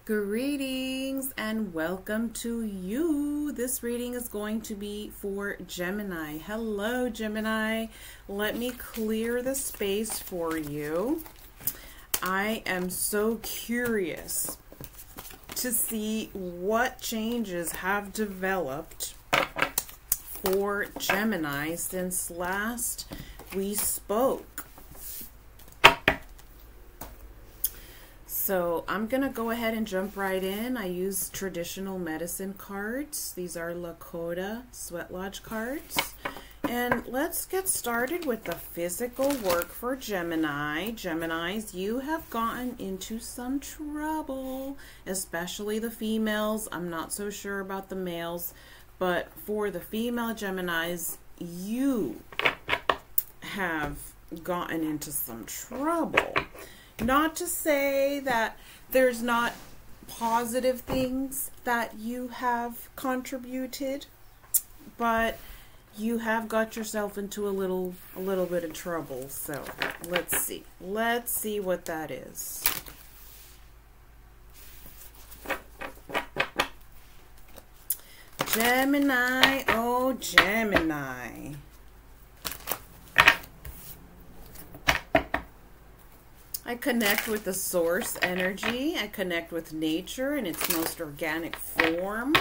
Greetings and welcome to you. This reading is going to be for Gemini. Hello, Gemini. Let me clear the space for you. I am so curious to see what changes have developed for Gemini since last we spoke. So I'm going to go ahead and jump right in. I use traditional medicine cards. These are Lakota Sweat Lodge cards. And let's get started with the physical work for Gemini. Geminis, you have gotten into some trouble, especially the females. I'm not so sure about the males, but for the female Geminis, you have gotten into some trouble. Not to say that there's not positive things that you have contributed, but you have got yourself into a little bit of trouble. So let's see what that is. Gemini, oh Gemini. I connect with the source energy. I connect with nature in its most organic form.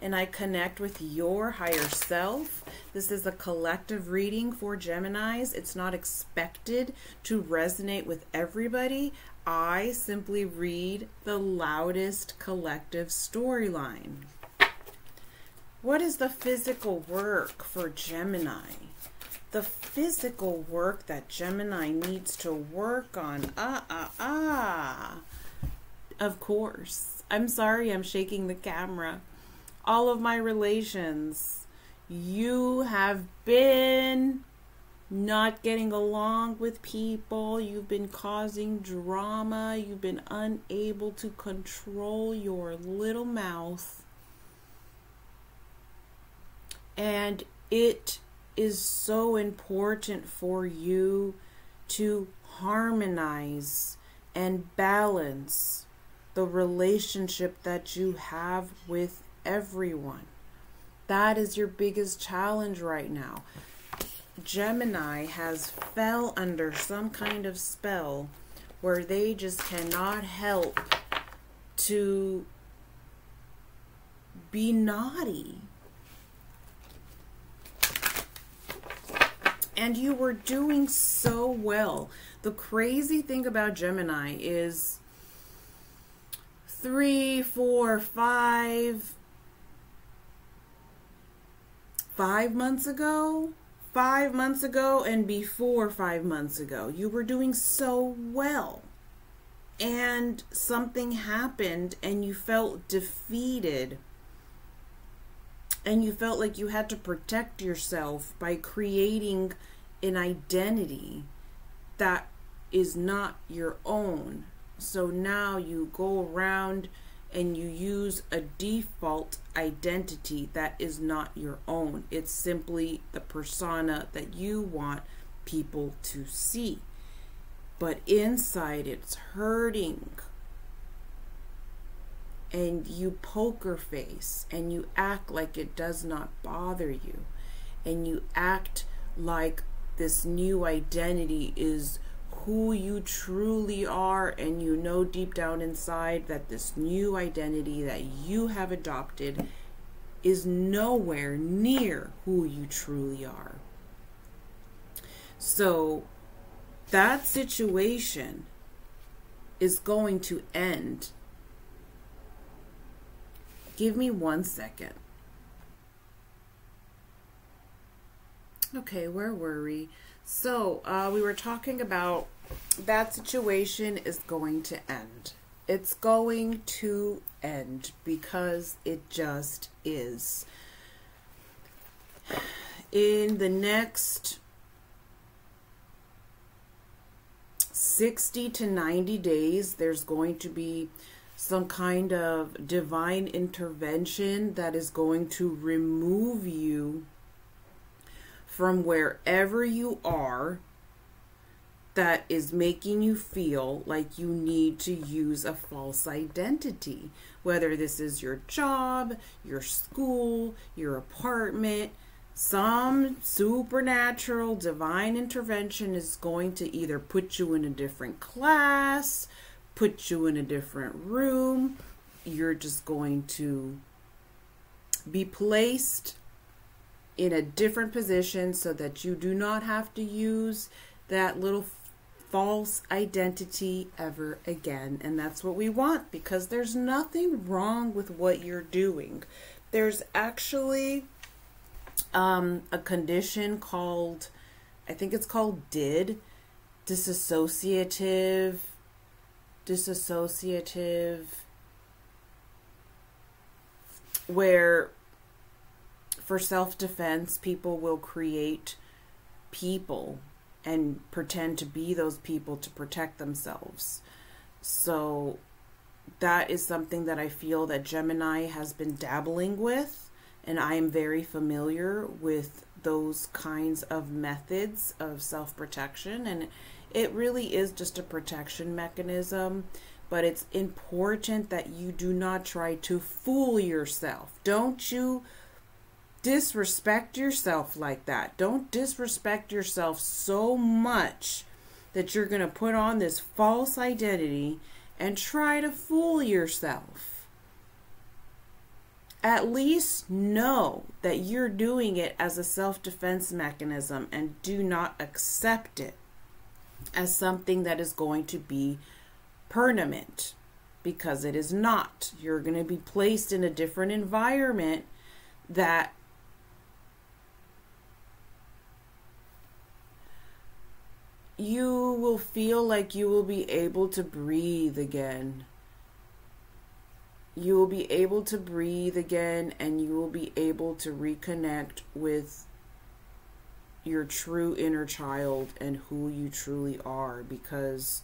And I connect with your higher self. This is a collective reading for Geminis. It's not expected to resonate with everybody. I simply read the loudest collective storyline. What is the physical work for Gemini? The physical work that Gemini needs to work on. Of course. I'm sorry I'm shaking the camera. All of my relations, you have been not getting along with people. You've been causing drama. You've been unable to control your little mouth. And it is so important for you to harmonize and balance the relationship that you have with everyone. That is your biggest challenge right now. Gemini has fell under some kind of spell where they just cannot help to be naughty. And you were doing so well. The crazy thing about Gemini is 3, 4, 5 months ago, 5 months ago, and before 5 months ago, you were doing so well. And something happened and you felt defeated. And you felt like you had to protect yourself by creating an identity that is not your own. So now you go around and you use a default identity that is not your own. It's simply the persona that you want people to see. But inside it's hurting. And you poker face and you act like it does not bother you. And you act like this new identity is who you truly are, and you know deep down inside that this new identity that you have adopted is nowhere near who you truly are. So that situation is going to end. Give me 1 second. Okay, where were we? So, we were talking about that situation is going to end. It's going to end because it just is. In the next 60 to 90 days, there's going to be some kind of divine intervention that is going to remove you from wherever you are that is making you feel like you need to use a false identity, whether this is your job, your school, your apartment. Some supernatural divine intervention is going to either put you in a different class, put you in a different room. You're just going to be placed in a different position so that you do not have to use that little false identity ever again. And that's what we want, because there's nothing wrong with what you're doing. There's actually a condition called, I think it's called dissociative, where for self-defense, people will create people and pretend to be those people to protect themselves. So that is something that I feel that Gemini has been dabbling with, and I am very familiar with those kinds of methods of self-protection, and it really is just a protection mechanism. But it's important that you do not try to fool yourself. Don't you disrespect yourself like that. Don't disrespect yourself so much that you're going to put on this false identity and try to fool yourself. At least know that you're doing it as a self-defense mechanism, and do not accept it as something that is going to be permanent, because it is not. You're going to be placed in a different environment that you will feel like you will be able to breathe again. You will be able to breathe again, and you will be able to reconnect with your true inner child and who you truly are, because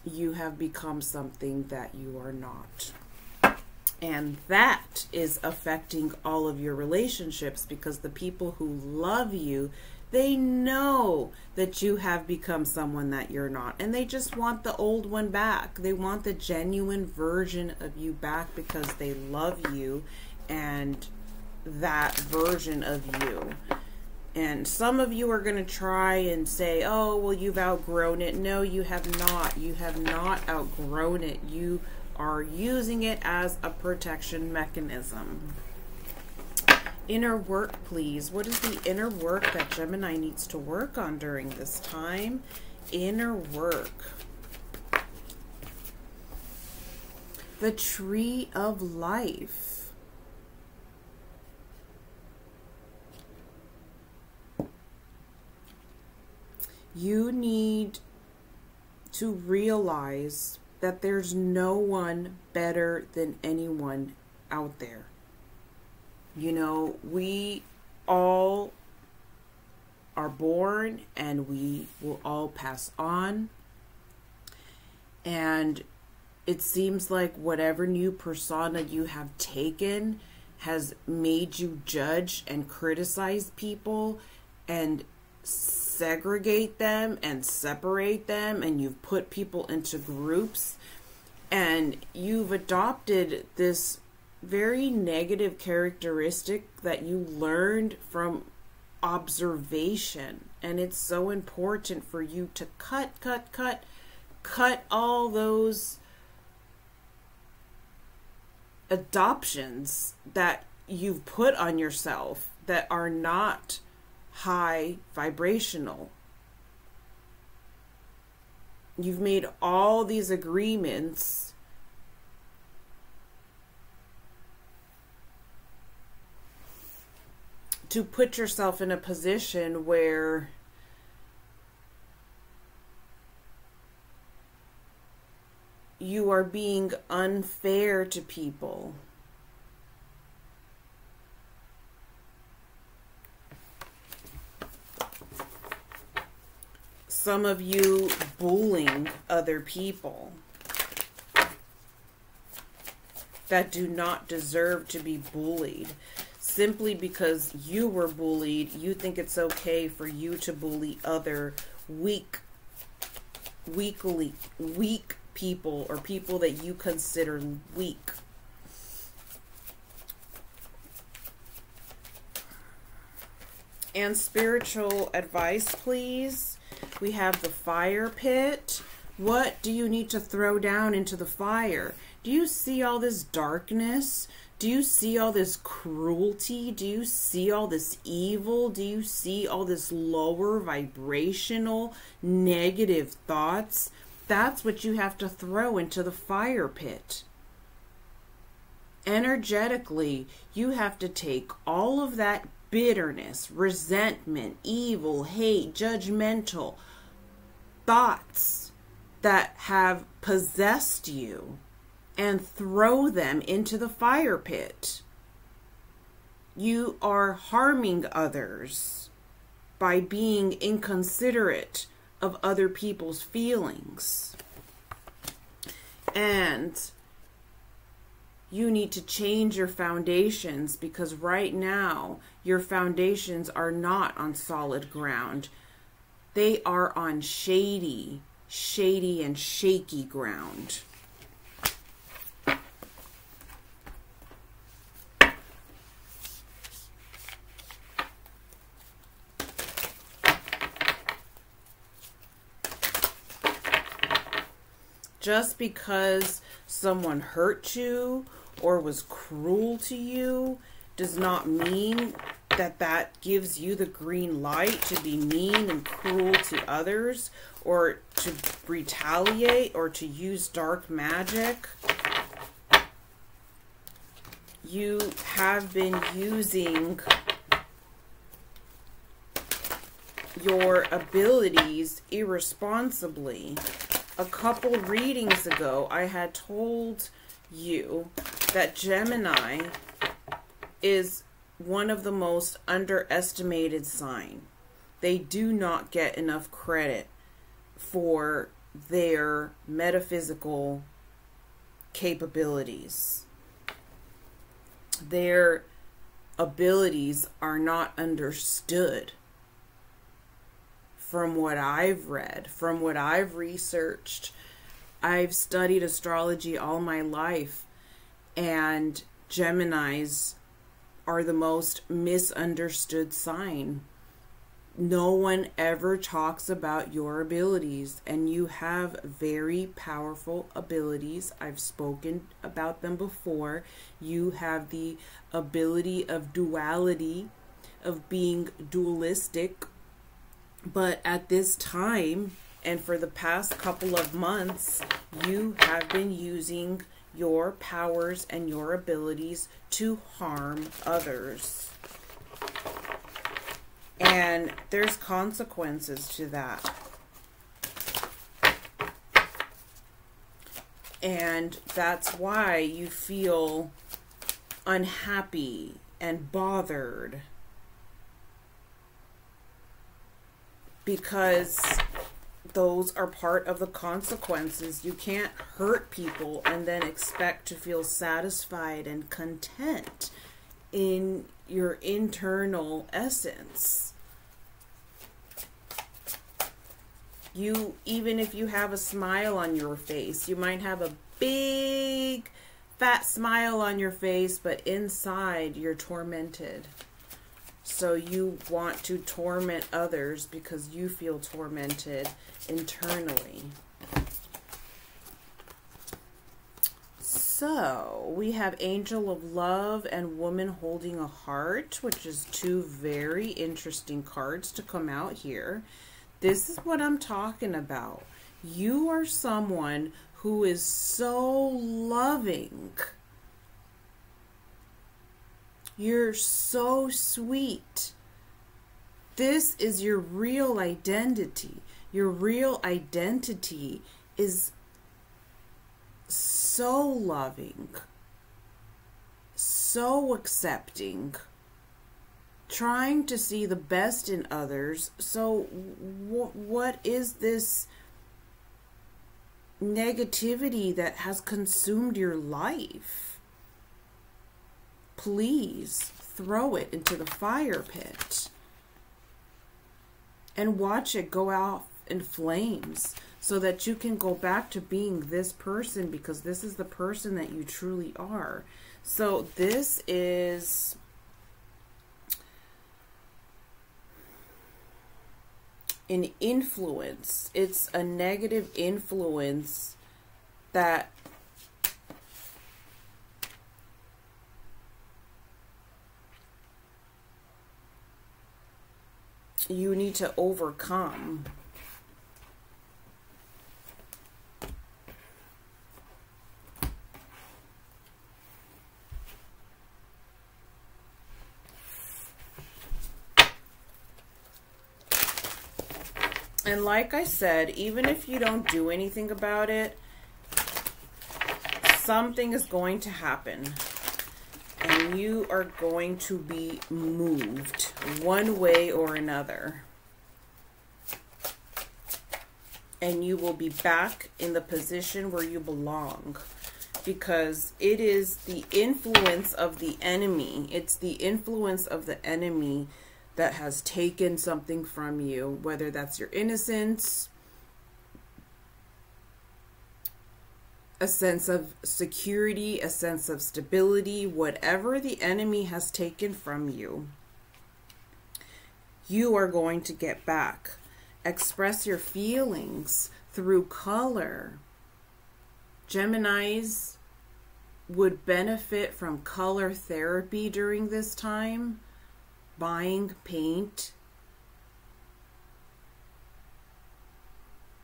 you have become something that you are not. And that is affecting all of your relationships, because the people who love you, they know that you have become someone that you're not. And they just want the old one back. They want the genuine version of you back, because they love you and that version of you. And some of you are going to try and say, oh, well, you've outgrown it. No, you have not. You have not outgrown it. You are using it as a protection mechanism. Inner work, please. What is the inner work that Gemini needs to work on during this time? Inner work. The Tree of Life. You need to realize that there's no one better than anyone out there. You know, we all are born and we will all pass on. And it seems like whatever new persona you have taken has made you judge and criticize people and segregate them and separate them, and you've put people into groups, and you've adopted this very negative characteristic that you learned from observation. And it's so important for you to cut all those adoptions that you've put on yourself that are not high vibrational. You've made all these agreements to put yourself in a position where you are being unfair to people. Some of you bullying other people that do not deserve to be bullied. simply because you were bullied, you think it's okay for you to bully other weak people, or people that you consider weak. And spiritual advice, please. We have the fire pit. What do you need to throw down into the fire? Do you see all this darkness? Do you see all this cruelty? Do you see all this evil? Do you see all this lower vibrational negative thoughts? That's what you have to throw into the fire pit. Energetically, you have to take all of that bitterness, resentment, evil, hate, judgmental thoughts that have possessed you and throw them into the fire pit. You are harming others by being inconsiderate of other people's feelings. And you need to change your foundations, because right now your foundations are not on solid ground. They are on shady and shaky ground. Just because someone hurt you or was cruel to you does not mean that that gives you the green light to be mean and cruel to others, or to retaliate, or to use dark magic. You have been using your abilities irresponsibly. A couple readings ago, I had told you that Gemini is one of the most underestimated sign. They do not get enough credit for their metaphysical capabilities. Their abilities are not understood. From what I've read, from what I've researched, I've studied astrology all my life, and Geminis are the most misunderstood sign. No one ever talks about your abilities, and you have very powerful abilities. I've spoken about them before. You have the ability of duality, of being dualistic. But at this time, and for the past couple of months, you have been using your powers and your abilities to harm others. And there's consequences to that. And that's why you feel unhappy and bothered. Because those are part of the consequences. You can't hurt people and then expect to feel satisfied and content in your internal essence. Even if you have a smile on your face, you might have a big fat smile on your face, but inside you're tormented. So you want to torment others because you feel tormented internally. So we have Angel of Love and Woman Holding a Heart, which is two very interesting cards to come out here. This is what I'm talking about. You are someone who is so loving. You're so sweet. This is your real identity. Your real identity is so loving, so accepting, trying to see the best in others. So what is this negativity that has consumed your life? Please throw it into the fire pit and watch it go out in flames so that you can go back to being this person, because this is the person that you truly are. So this is an influence. It's a negative influence that you need to overcome. And like I said, even if you don't do anything about it, something is going to happen. And you are going to be moved one way or another. And you will be back in the position where you belong. Because it is the influence of the enemy. It's the influence of the enemy that has taken something from you, whether that's your innocence, a sense of security, a sense of stability, whatever the enemy has taken from you, you are going to get back. Express your feelings through color. Geminis would benefit from color therapy during this time. Buying paint,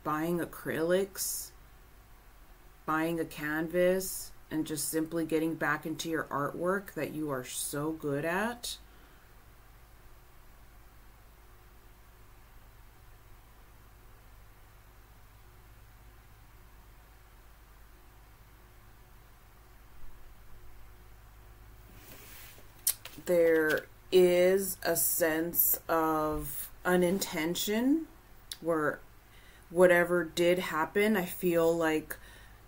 buying acrylics, buying a canvas, and just simply getting back into your artwork that you are so good at. There is a sense of unintention where whatever did happen, I feel like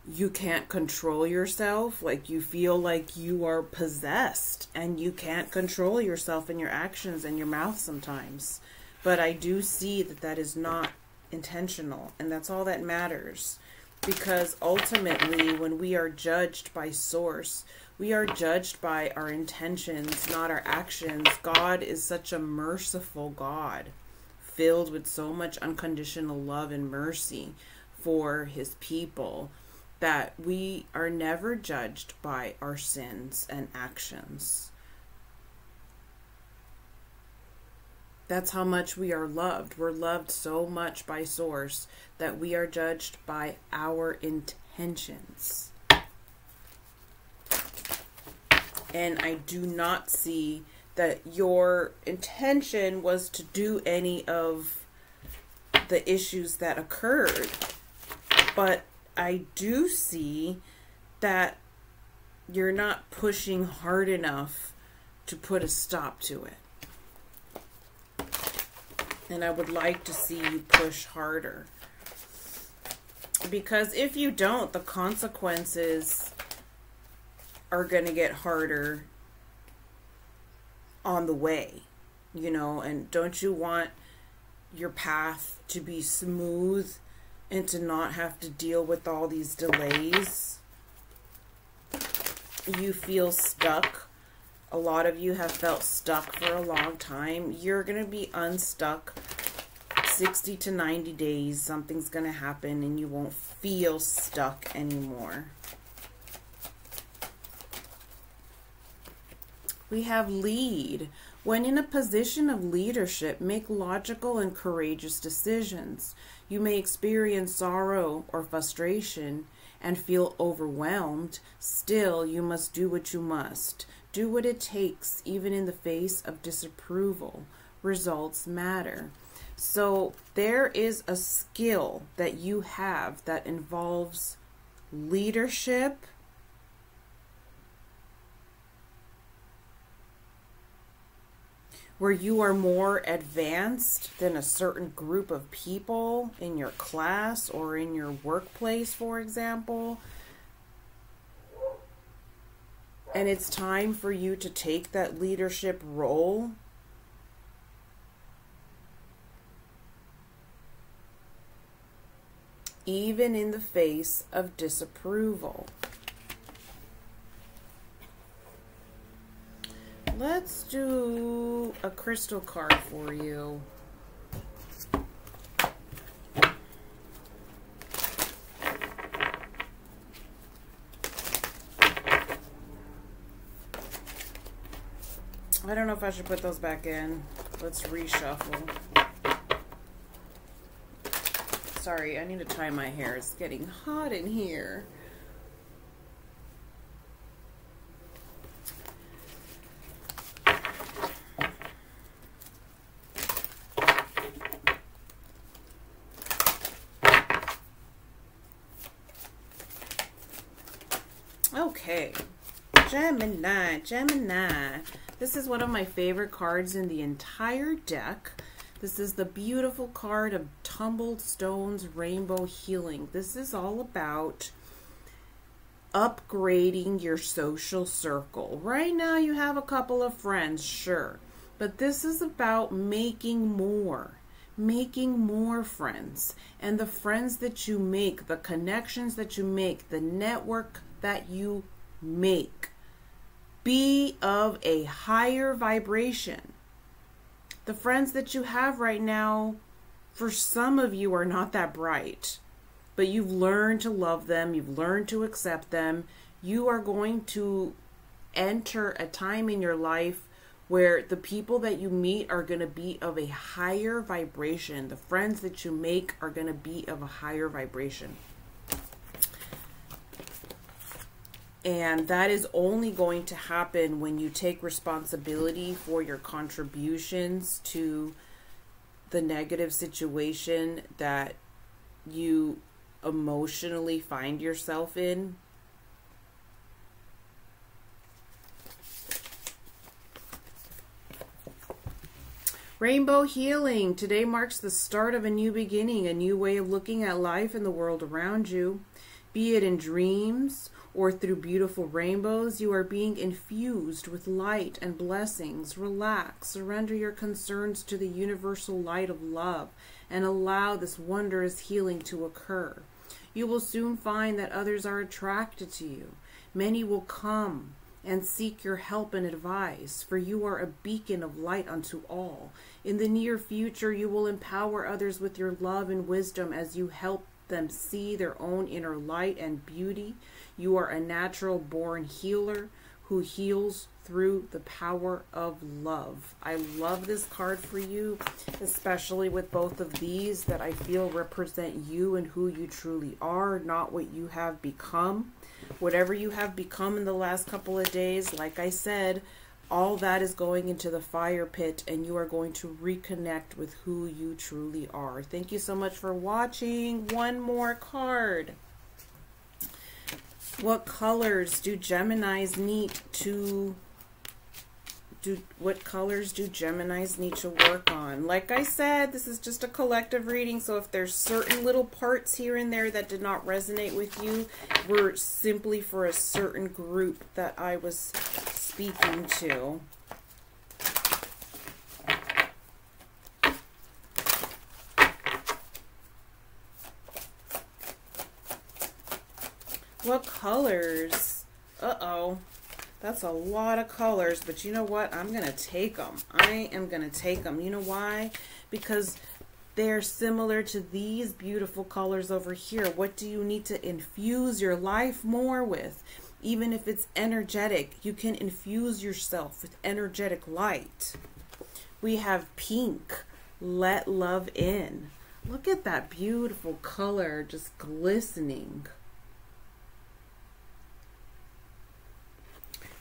you can't control yourself. Like you feel like you are possessed and you can't control yourself and your actions and your mouth sometimes. But I do see that that is not intentional, and that's all that matters. Because ultimately, when we are judged by source, we are judged by our intentions, not our actions. God is such a merciful God, filled with so much unconditional love and mercy for his people, that we are never judged by our sins and actions. That's how much we are loved. We're loved so much by source that we are judged by our intentions. And I do not see that your intention was to do any of the issues that occurred. But I do see that you're not pushing hard enough to put a stop to it. And I would like to see you push harder. Because if you don't, the consequences are going to get harder on the way, you know. And don't you want your path to be smooth and to not have to deal with all these delays? You feel stuck. A lot of you have felt stuck for a long time. You're going to be unstuck 60 to 90 days. Something's going to happen and you won't feel stuck anymore. We have lead. When in a position of leadership, make logical and courageous decisions. You may experience sorrow or frustration and feel overwhelmed. Still, you must do what you must. Do what it takes, even in the face of disapproval. Results matter. So there is a skill that you have that involves leadership, where you are more advanced than a certain group of people in your class or in your workplace, for example. And it's time for you to take that leadership role. Even in the face of disapproval. Let's do a crystal card for you. I don't know if I should put those back in. Let's reshuffle. Sorry, I need to tie my hair. It's getting hot in here. Okay. Gemini, Gemini. This is one of my favorite cards in the entire deck. This is the beautiful card of Tumbled Stones Rainbow Healing. This is all about upgrading your social circle. Right now you have a couple of friends, sure. But this is about making more friends. And the friends that you make, the connections that you make, the network that you make, be of a higher vibration. The friends that you have right now, for some of you, are not that bright, but you've learned to love them. You've learned to accept them. You are going to enter a time in your life where the people that you meet are going to be of a higher vibration. The friends that you make are going to be of a higher vibration. And that is only going to happen when you take responsibility for your contributions to the negative situation that you emotionally find yourself in. Rainbow healing. Today marks the start of a new beginning, a new way of looking at life and the world around you. Be it in dreams or through beautiful rainbows, you are being infused with light and blessings. Relax, surrender your concerns to the universal light of love, and allow this wondrous healing to occur. You will soon find that others are attracted to you. Many will come and seek your help and advice, for you are a beacon of light unto all. In the near future, you will empower others with your love and wisdom as you help them see their own inner light and beauty. You are a natural born healer who heals through the power of love. I love this card for you, especially with both of these that I feel represent you and who you truly are, not what you have become. Whatever you have become in the last couple of days, like I said, all that is going into the fire pit, and you are going to reconnect with who you truly are. Thank you so much for watching. One more card. What colors do Geminis need to what colors do Geminis need to work on? Like I said, this is just a collective reading, so if there's certain little parts here and there that did not resonate with you, were simply for a certain group that I was speaking to. What colors? Uh-oh. That's a lot of colors, but you know what? I'm going to take them. I am going to take them. You know why? Because they're similar to these beautiful colors over here. What do you need to infuse your life more with? Even if it's energetic, you can infuse yourself with energetic light. We have pink. Let love in. Look at that beautiful color just glistening.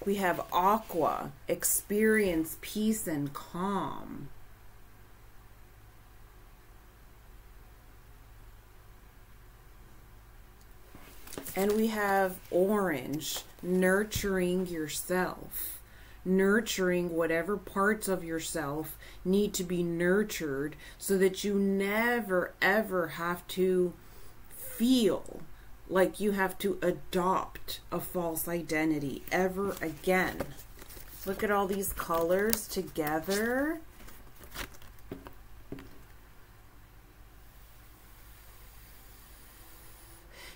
We have aqua, experience peace and calm. And we have orange, nurturing yourself. Nurturing whatever parts of yourself need to be nurtured so that you never ever have to feel like you have to adopt a false identity ever again. Look at all these colors together.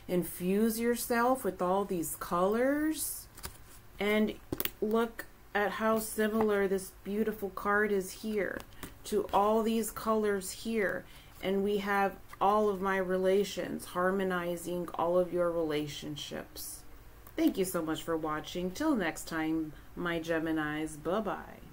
Infuse yourself with all these colors and look at how similar this beautiful card is here to all these colors here. And we have all of my relations harmonizing all of your relationships. Thank you so much for watching. Till next time, my Geminis. Bye-bye.